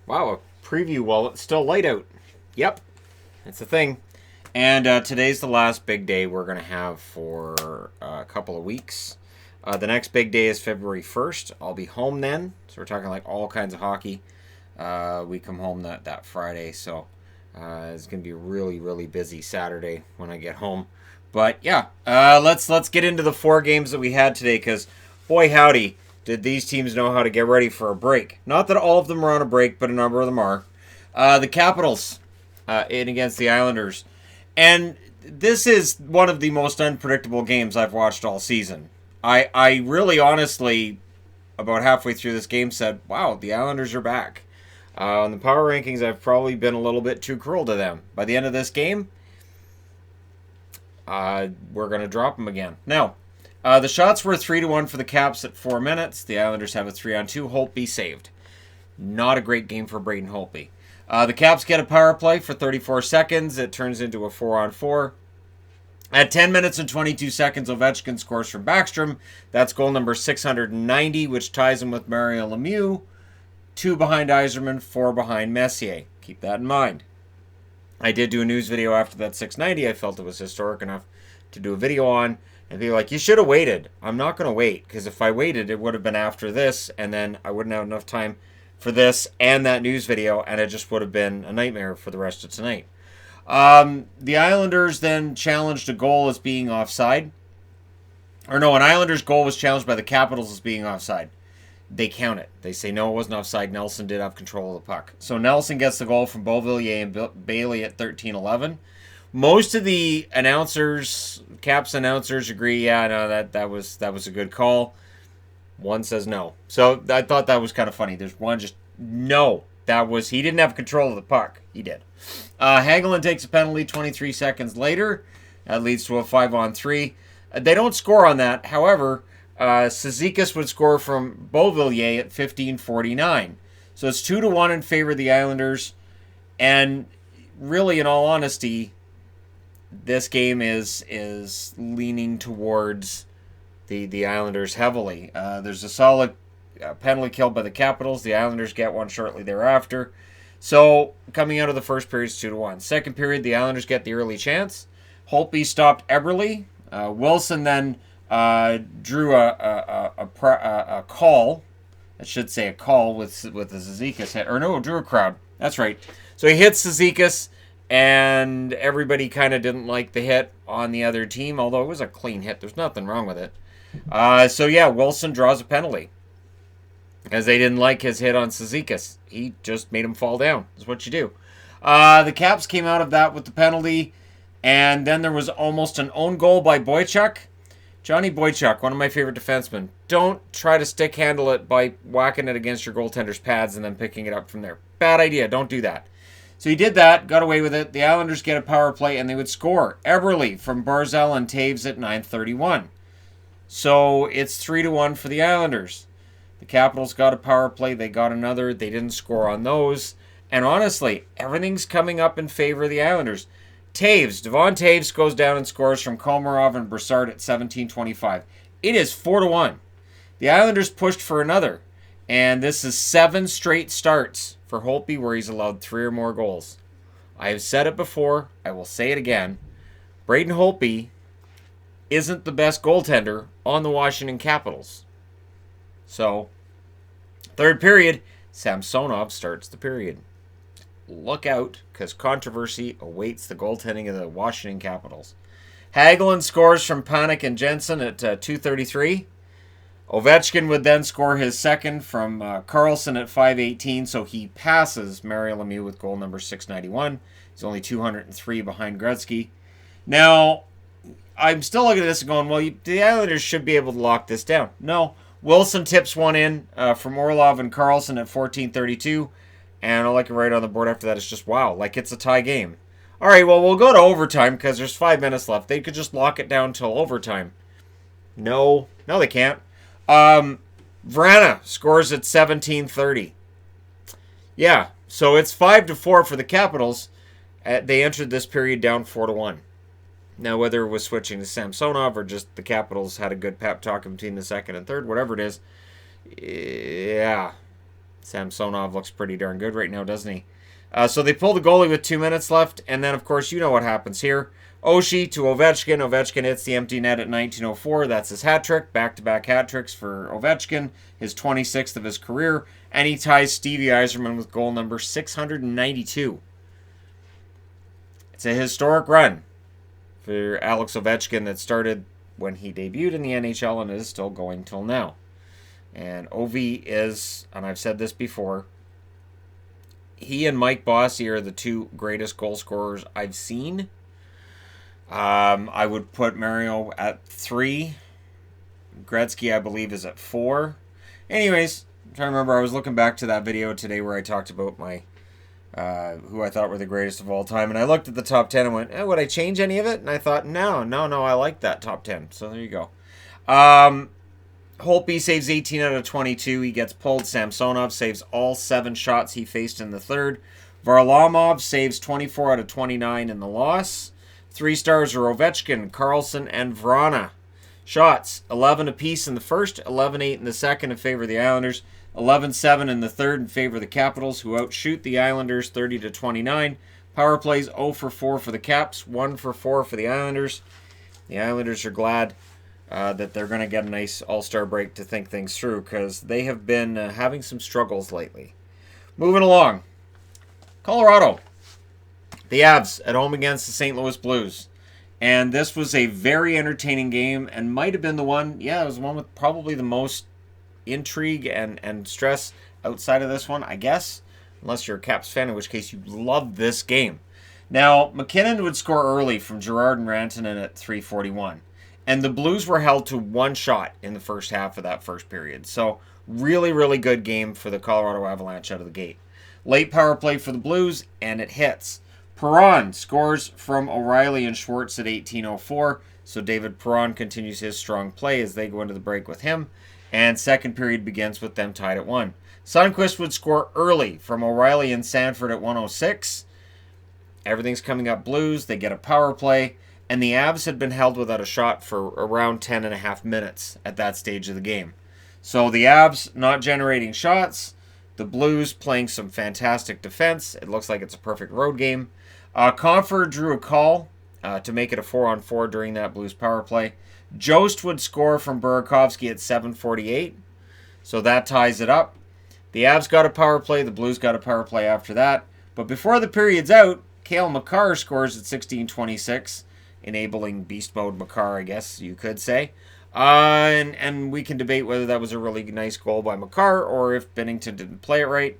Wow, a preview while it's still light out. Yep, it's a thing. And today's the last big day we're going to have for a couple of weeks. The next big day is February 1st. I'll be home then. So we're talking like all kinds of hockey. We come home that Friday. So it's going to be a really, really busy Saturday when I get home. But yeah, let's get into the 4 games that we had today because, boy howdy, did these teams know how to get ready for a break. Not that all of them are on a break, but a number of them are. The Capitals in against the Islanders. And this is one of the most unpredictable games I've watched all season. I really honestly, about halfway through this game, said, wow, the Islanders are back. On the power rankings, I've probably been a little bit too cruel to them. By the end of this game, we're going to drop them again. Now, the shots were 3-1 for the Caps at 4 minutes. The Islanders have a 3-on-2. Holtby saved. Not a great game for Braden Holtby. The Caps get a power play for 34 seconds. It turns into a 4-on-4. At 10 minutes and 22 seconds, Ovechkin scores from Backstrom. That's goal number 690, which ties him with Mario Lemieux. 2 behind Yzerman, 4 behind Messier. Keep that in mind. I did do a news video after that 690. I felt it was historic enough to do a video on. And be like, you should have waited. I'm not going to wait, because if I waited, it would have been after this, and then I wouldn't have enough time for this and that news video, and it just would have been a nightmare for the rest of tonight. The Islanders then challenged a goal as being offside. Or no, an Islanders goal was challenged by the Capitals as being offside. They count it. They say, no, it wasn't offside. Nelson did have control of the puck. So Nelson gets the goal from Beauvillier and Bailey at 13-11. Most of the announcers, Caps announcers, agree, yeah, no, that was a good call. One says no. So I thought that was kind of funny. There's one just, no, he didn't have control of the puck. He did. Hagelin takes a penalty 23 seconds later. That leads to a 5-on-3. They don't score on that. However, Cizikas would score from Beauvillier at 15:49. So it's 2-1 in favor of the Islanders. And really, in all honesty, this game is leaning towards the Islanders heavily. There's a solid penalty killed by the Capitals. The Islanders get one shortly thereafter. So coming out of the first period, it's 2-1. Second period, the Islanders get the early chance. Holtby stopped Eberle. Wilson then drew a call. I should say a call with the Cizikas hit. Or no, drew a crowd. That's right. So he hits Cizikas. And everybody kind of didn't like the hit on the other team, although it was a clean hit. There's nothing wrong with it. So yeah, Wilson draws a penalty. As they didn't like his hit on Cizikas. He just made him fall down. That's what you do. The Caps came out of that with the penalty. And then there was almost an own goal by Boychuk. Johnny Boychuk, one of my favorite defensemen. Don't try to stick handle it by whacking it against your goaltender's pads and then picking it up from there. Bad idea. Don't do that. So he did that, got away with it. The Islanders get a power play, and they would score. Eberle from Barzal and Taves at 9:31. So it's 3-1 for the Islanders. The Capitals got a power play. They got another. They didn't score on those. And honestly, everything's coming up in favor of the Islanders. Devon Taves goes down and scores from Komarov and Brassard at 17:25. It is 4-1. The Islanders pushed for another. And this is 7 straight starts for Holtby where he's allowed 3 or more goals. I have said it before. I will say it again. Braden Holtby isn't the best goaltender on the Washington Capitals. So, third period, Samsonov starts the period. Look out, because controversy awaits the goaltending of the Washington Capitals. Hagelin scores from Panik and Jensen at 2:33. Ovechkin would then score his second from Carlson at 5:18, so he passes Mario Lemieux with goal number 691. He's only 203 behind Gretzky. Now, I'm still looking at this and going, well, the Islanders should be able to lock this down. No. Wilson tips one in from Orlov and Carlson at 14:32, and all I can write on the board after that is just, wow, like it's a tie game. All right, well, we'll go to overtime because there's 5 minutes left. They could just lock it down till overtime. No, they can't. Vrana scores at 17:30. Yeah, so it's 5-4 for the Capitals. They entered this period down 4-1. Now, whether it was switching to Samsonov or just the Capitals had a good pep talk between the second and third, whatever it is, yeah, Samsonov looks pretty darn good right now, doesn't he? So they pull the goalie with 2 minutes left, and then, of course, you know what happens here. Oshie to Ovechkin. Ovechkin hits the empty net at 19:04. That's his hat trick. Back-to-back hat tricks for Ovechkin, his 26th of his career, and he ties Stevie Yzerman with goal number 692. It's a historic run for Alex Ovechkin that started when he debuted in the NHL and is still going till now. And Ovi is, and I've said this before, he and Mike Bossy are the two greatest goal scorers I've seen. I would put Mario at 3. Gretzky, I believe, is at 4. Anyways, I'm trying to remember. I was looking back to that video today where I talked about my who I thought were the greatest of all time, and I looked at the top 10 and went, would I change any of it? And I thought, no, I like that top 10. So there you go. Holtby saves 18 out of 22. He gets pulled. Samsonov saves all 7 shots he faced in the third. Varlamov saves 24 out of 29 in the loss. 3 stars are Ovechkin, Karlsson, and Vrana. Shots, 11 apiece in the first, 11-8 in the second in favor of the Islanders, 11-7 in the third in favor of the Capitals, who outshoot the Islanders 30-29. Power plays 0 for 4 for the Caps, 1 for 4 for the Islanders. The Islanders are glad that they're going to get a nice all-star break to think things through, because they have been having some struggles lately. Moving along. Colorado. The Avs at home against the St. Louis Blues. And this was a very entertaining game and might have been the one, it was the one with probably the most intrigue and stress outside of this one, I guess. Unless you're a Caps fan, in which case you love this game. Now, McKinnon would score early from Girard and Rantanen at 3:41. And the Blues were held to 1 shot in the first half of that first period. So, really, really good game for the Colorado Avalanche out of the gate. Late power play for the Blues, and it hits. Perron scores from O'Reilly and Schwartz at 18:04, so David Perron continues his strong play as they go into the break with him, and second period begins with them tied at 1. Sundqvist would score early from O'Reilly and Sanford at 1:06. Everything's coming up Blues, they get a power play, and the Avs had been held without a shot for around 10.5 minutes at that stage of the game. So the Avs not generating shots, the Blues playing some fantastic defense. It looks like it's a perfect road game. Compher drew a call to make it a 4-on-4 during that Blues power play. Jost would score from Burakovsky at 7:48, so that ties it up. The Avs got a power play, the Blues got a power play after that. But before the period's out, Cale Makar scores at 16:26, enabling beast mode Makar, I guess you could say. And we can debate whether that was a really nice goal by Makar or if Binnington didn't play it right.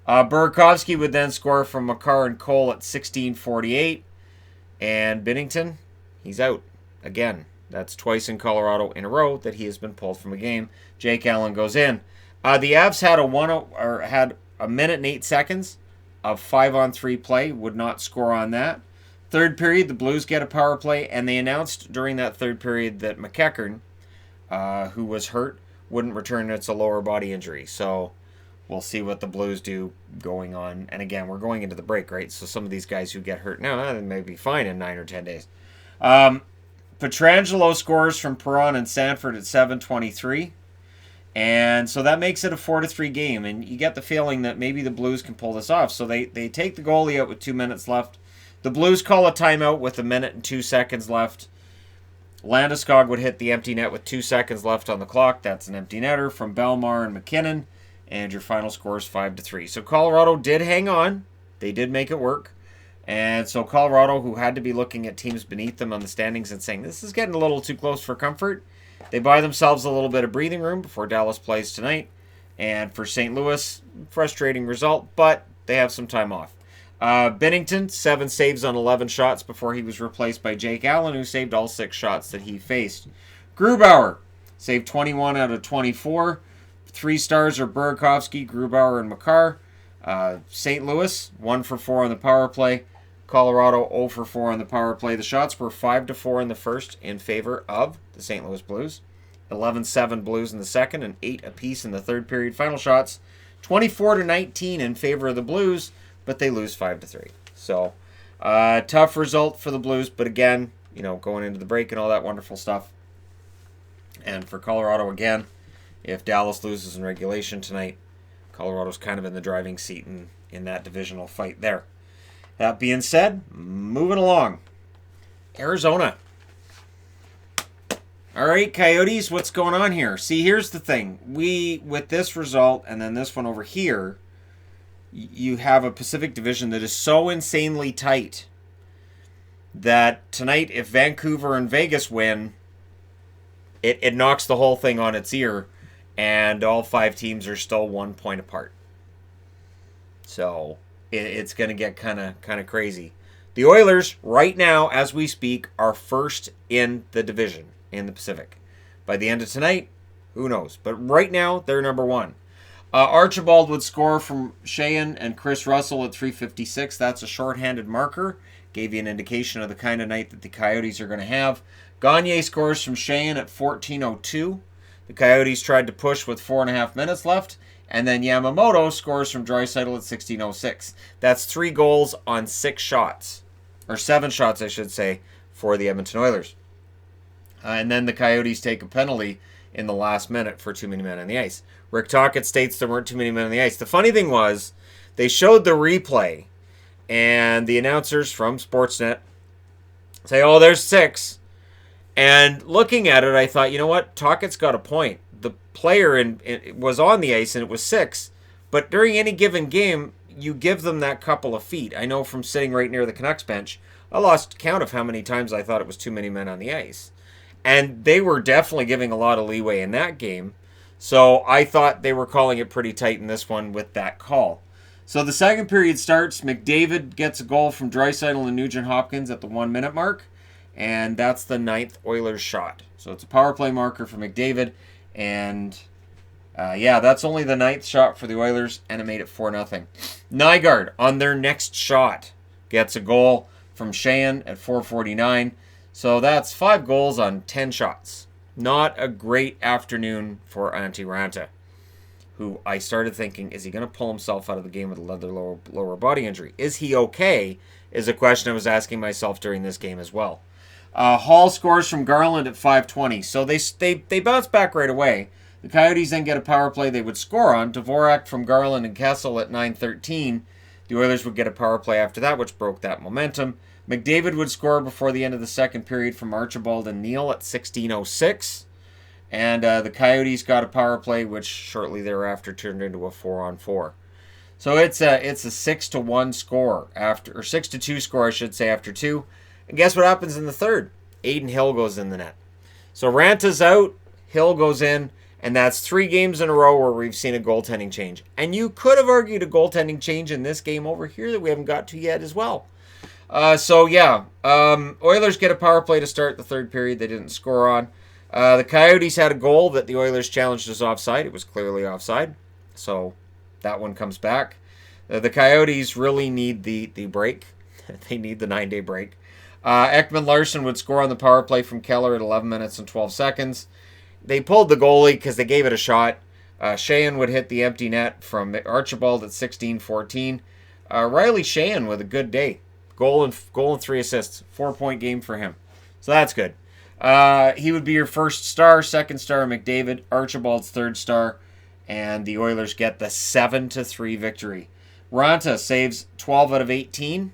Burakovsky would then score from Makar and Cole at 16:48. And Binnington, he's out again. That's twice in Colorado in a row that he has been pulled from a game. Jake Allen goes in. The Avs had a minute and 8 seconds of 5-on-3 play. Would not score on that. Third period, the Blues get a power play, and they announced during that third period that McEachern, who was hurt, wouldn't return. It's a lower body injury. So we'll see what the Blues do going on. And again, we're going into the break, right? So some of these guys who get hurt now, they may be fine in 9 or 10 days. Pietrangelo scores from Perron and Sanford at 7:23. And so that makes it a 4-3 game. And you get the feeling that maybe the Blues can pull this off. So they take the goalie out with 2 minutes left. The Blues call a timeout with 1 minute and 2 seconds left. Landeskog would hit the empty net with 2 seconds left on the clock. That's an empty netter from Belmar and McKinnon. And your final score is 5-3. So Colorado did hang on. They did make it work. And so Colorado, who had to be looking at teams beneath them on the standings and saying, this is getting a little too close for comfort, they buy themselves a little bit of breathing room before Dallas plays tonight. And for St. Louis, frustrating result, but they have some time off. Binnington, 7 saves on 11 shots before he was replaced by Jake Allen, who saved all 6 shots that he faced. Grubauer saved 21 out of 24. 3 stars are Burakovsky, Grubauer, and Makar. St. Louis, 1 for 4 on the power play. Colorado, 0 for 4 on the power play. The shots were 5-4 in the first in favor of the St. Louis Blues. 11-7 Blues in the second, and 8 apiece in the third period. Final shots, 24-19 in favor of the Blues, but they lose 5-3. So, tough result for the Blues, but again, going into the break and all that wonderful stuff. And for Colorado, again, if Dallas loses in regulation tonight, Colorado's kind of in the driving seat in that divisional fight there. That being said, moving along. Arizona. All right, Coyotes, what's going on here? See, here's the thing. With this result and then this one over here, you have a Pacific Division that is so insanely tight that tonight, if Vancouver and Vegas win, it knocks the whole thing on its ear, and all 5 teams are still 1 point apart. So it's going to get kind of crazy. The Oilers, right now, as we speak, are first in the division in the Pacific. By the end of tonight, who knows? But right now, they're number 1. Archibald would score from Sheahan and Chris Russell at 3:56. That's a shorthanded marker. Gave you an indication of the kind of night that the Coyotes are going to have. Gagne scores from Sheahan at 14:02. The Coyotes tried to push with 4.5 minutes left. And then Yamamoto scores from Draisaitl at 16:06. That's 3 goals on 6 shots. Or 7 shots, I should say, for the Edmonton Oilers. And then the Coyotes take a penalty in the last minute for too many men on the ice. Rick Tocchet states there weren't too many men on the ice. The funny thing was, they showed the replay, and the announcers from Sportsnet say, oh, there's 6. And looking at it, I thought, you know what? Tocchet's got a point. The player was on the ice, and it was 6. But during any given game, you give them that couple of feet. I know from sitting right near the Canucks bench, I lost count of how many times I thought it was too many men on the ice. And they were definitely giving a lot of leeway in that game. So I thought they were calling it pretty tight in this one with that call. So the second period starts. McDavid gets a goal from Draisaitl and Nugent-Hopkins at the 1-minute mark. And that's the 9th Oilers shot. So it's a power play marker for McDavid. And that's only the 9th shot for the Oilers. And it made it 4-0. Nygaard on their next shot gets a goal from Sheahan at 4:49. So that's 5 goals on 10 shots. Not a great afternoon for Antti Raanta, who I started thinking, is he going to pull himself out of the game with a lower body injury? Is he okay? Is a question I was asking myself during this game as well. Hall scores from Garland at 5:20. So they bounce back right away. The Coyotes then get a power play they would score on. Dvorak from Garland and Kessel at 9:13. The Oilers would get a power play after that, which broke that momentum. McDavid would score before the end of the second period from Archibald and Neal at 16:06. And the Coyotes got a power play, which shortly thereafter turned into a 4-on-4. So it's a 6-1 score after, or 6-2 score, I should say, after 2. And guess what happens in the third? Adin Hill goes in the net. So Ranta's out, Hill goes in, and that's 3 games in a row where we've seen a goaltending change. And you could have argued a goaltending change in this game over here that we haven't got to yet as well. Oilers get a power play to start the third period they didn't score on. The Coyotes had a goal that the Oilers challenged as offside. It was clearly offside, so that one comes back. The Coyotes really need the break. They need the 9-day break. Ekman Larsson would score on the power play from Keller at 11 minutes and 12 seconds. They pulled the goalie because they gave it a shot. Sheahan would hit the empty net from Archibald at 16:14. Riley Sheahan with a good day. Goal and 3 assists. 4-point game for him. So that's good. He would be your first star, second star McDavid, Archibald's third star, and the Oilers get the 7-3 victory. Raanta saves 12 out of 18,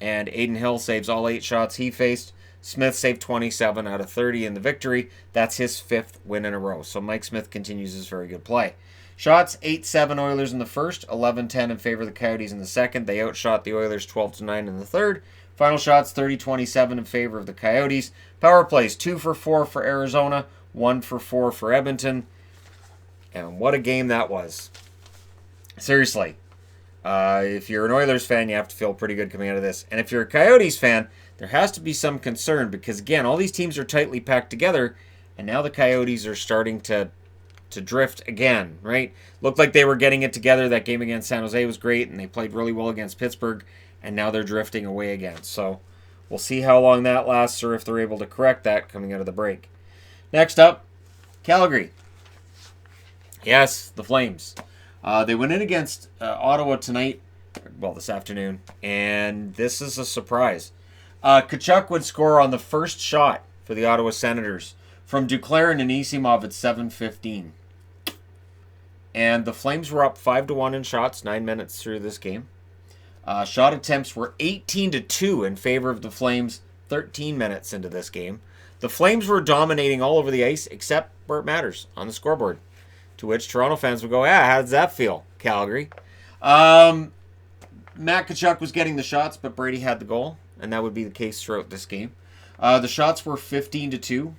and Adin Hill saves all 8 shots he faced. Smith saved 27 out of 30 in the victory. That's his 5th win in a row. So Mike Smith continues his very good play. Shots, 8-7 Oilers in the first, 11-10 in favor of the Coyotes in the second. They outshot the Oilers 12-9 in the third. Final shots, 30-27 in favor of the Coyotes. Power plays, 2 for 4 for Arizona, 1 for 4 for Edmonton. And what a game that was. Seriously. If you're an Oilers fan, you have to feel pretty good coming out of this. And if you're a Coyotes fan, there has to be some concern because, again, all these teams are tightly packed together, and now the Coyotes are starting to drift again, right? Looked like they were getting it together. That game against San Jose was great, and they played really well against Pittsburgh, and now they're drifting away again. So we'll see how long that lasts or if they're able to correct that coming out of the break. Next up, Calgary. Yes, the Flames. They went in against Ottawa tonight, well, this afternoon, and this is a surprise. Tkachuk would score on the first shot for the Ottawa Senators from Duclair and Anisimov at 7:15. And the Flames were up 5-1 in shots 9 minutes through this game. Shot attempts were 18-2 in favor of the Flames 13 minutes into this game. The Flames were dominating all over the ice except where it matters, on the scoreboard. To which Toronto fans would go, how does that feel, Calgary? Matt Tkachuk was getting the shots, but Brady had the goal, and that would be the case throughout this game. The shots were 15-2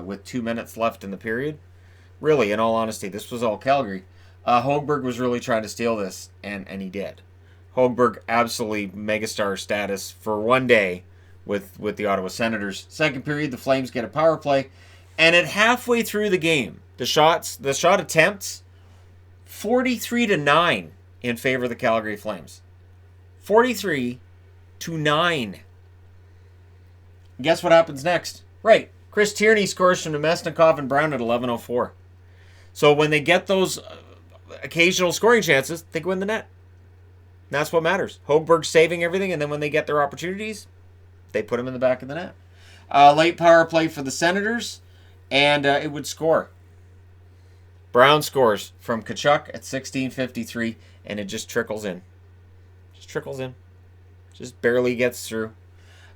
with 2 minutes left in the period. Really, in all honesty, this was all Calgary. Högberg was really trying to steal this, and he did. Högberg absolutely megastar status for one day with the Ottawa Senators. Second period, the Flames get a power play, and at halfway through the game, the shot attempts, 43-9 in favor of the Calgary Flames. 43-9. Guess what happens next? Right, Chris Tierney scores from Nemesnikov and Brown at 11:04. So when they get those occasional scoring chances, they go in the net. That's what matters. Högberg's saving everything, and then when they get their opportunities, they put them in the back of the net. Late power play for the Senators, and it would score. Brown scores from Tkachuk at 16:53, and it just trickles in. Just barely gets through.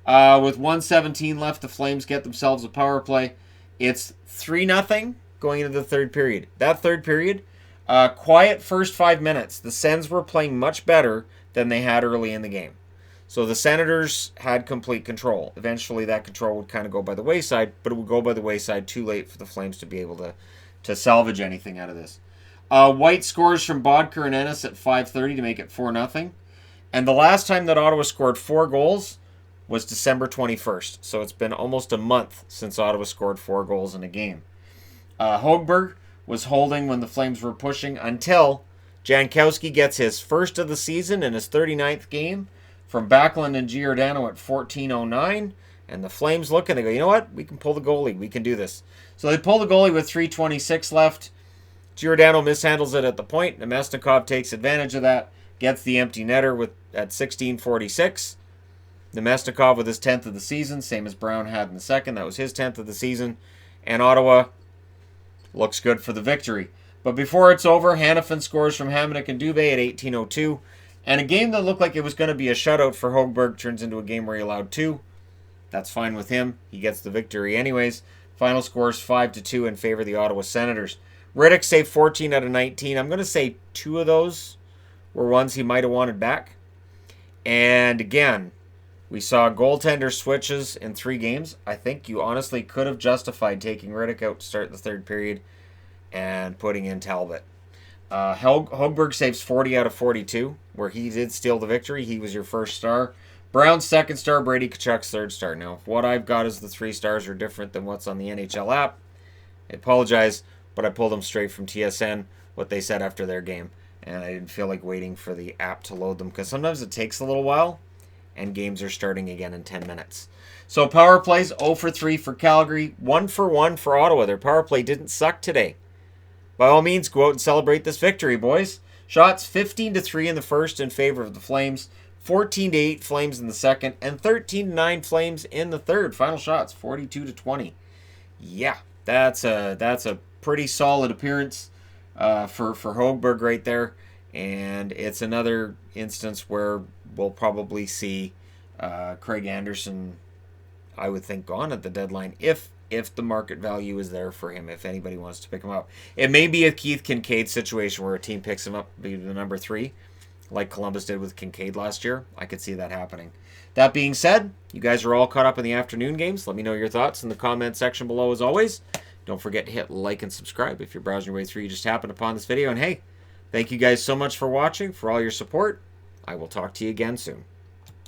With 1:17 left, the Flames get themselves a power play. It's 3-0 going into the third period. That third period, quiet first 5 minutes. The Sens were playing much better than they had early in the game. So the Senators had complete control. Eventually that control would kind of go by the wayside, but it would go by the wayside too late for the Flames to be able to salvage anything out of this. White scores from Bodker and Ennis at 5:30 to make it 4-0. And the last time that Ottawa scored 4 goals was December 21st. So it's been almost a month since Ottawa scored 4 goals in a game. Högberg was holding when the Flames were pushing until Jankowski gets his first of the season in his 39th game from Backlund and Giordano at 14:09. And the Flames look and they go, you know what? We can pull the goalie. We can do this. So they pull the goalie with 3:26 left. Giordano mishandles it at the point. Nemesnikov takes advantage of that. Gets the empty netter at 16:46. Nemesnikov with his 10th of the season, same as Brown had in the second. That was his 10th of the season. And Ottawa looks good for the victory. But before it's over, Hanifin scores from Hamonic and Dubé at 18:02. And a game that looked like it was going to be a shutout for Högberg turns into a game where he allowed 2. That's fine with him. He gets the victory anyways. Final score is 5-2 in favor of the Ottawa Senators. Riddick saved 14 out of 19. I'm going to say 2 of those were ones he might have wanted back. And again, we saw goaltender switches in 3 games. I think you honestly could have justified taking Riddick out to start the third period and putting in Talbot. Högberg saves 40 out of 42, where he did steal the victory. He was your first star. Brown's second star, Brady Tkachuk's third star. Now, what I've got is the 3 stars are different than what's on the NHL app. I apologize, but I pulled them straight from TSN, what they said after their game. And I didn't feel like waiting for the app to load them, because sometimes it takes a little while, and games are starting again in 10 minutes. So power plays, 0 for 3 for Calgary, 1 for 1 for Ottawa. Their power play didn't suck today. By all means, go out and celebrate this victory, boys. Shots 15-3 in the first in favor of the Flames, 14-8 Flames in the second, and 13-9 Flames in the third. Final shots, 42-20. Yeah, that's a pretty solid appearance for Högberg right there. And it's another instance where we'll probably see Craig Anderson, I would think, gone at the deadline if the market value is there for him, if anybody wants to pick him up. It may be a Keith Kincaid situation where a team picks him up to be the number 3, like Columbus did with Kincaid last year. I could see that happening. That being said, you guys are all caught up in the afternoon games. Let me know your thoughts in the comment section below as always. Don't forget to hit like and subscribe if you're browsing your way through. You just happened upon this video. And hey, thank you guys so much for watching, for all your support. I will talk to you again soon.